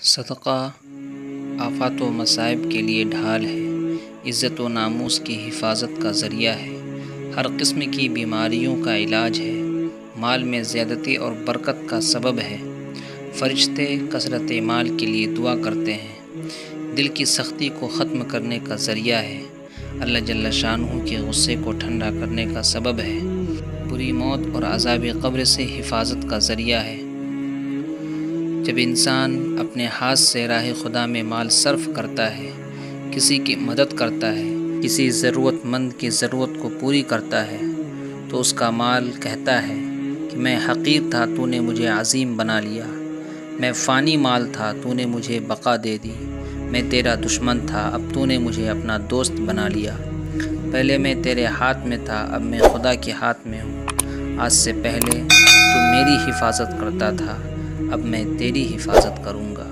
صدقہ آفات و مصائب کے لیے ڈھال ہے، عزت و ناموس کی حفاظت کا ذریعہ ہے، ہر قسم کی بیماریوں کا علاج ہے، مال میں زیادتی اور برکت کا سبب ہے۔ فرشتے کثرت مال کے لیے دعا کرتے ہیں، دل کی سختی کو ختم کرنے کا ذریعہ ہے، اللہ جل شانہ کے غصے کو ٹھنڈا کرنے کا سبب ہے، بری موت اور عذاب قبر سے حفاظت کا ذریعہ ہے۔ جب انسان اپنے ہاتھ سے راہ خدا میں مال صرف کرتا ہے، کسی کی مدد کرتا ہے، کسی ضرورت مند کی ضرورت کو پوری کرتا ہے، تو اس کا مال کہتا ہے کہ میں حقیر تھا، تو نے مجھے عظیم بنا لیا، میں فانی مال تھا، تو نے مجھے بقا دے دی، میں تیرا دشمن تھا، اب تو نے مجھے اپنا دوست بنا لیا، پہلے میں تیرے ہاتھ میں تھا، اب میں خدا کے ہاتھ میں ہوں، آج سے پہلے تو میری حفاظت کرتا تھا، اب میں تیری حفاظت کروں گا۔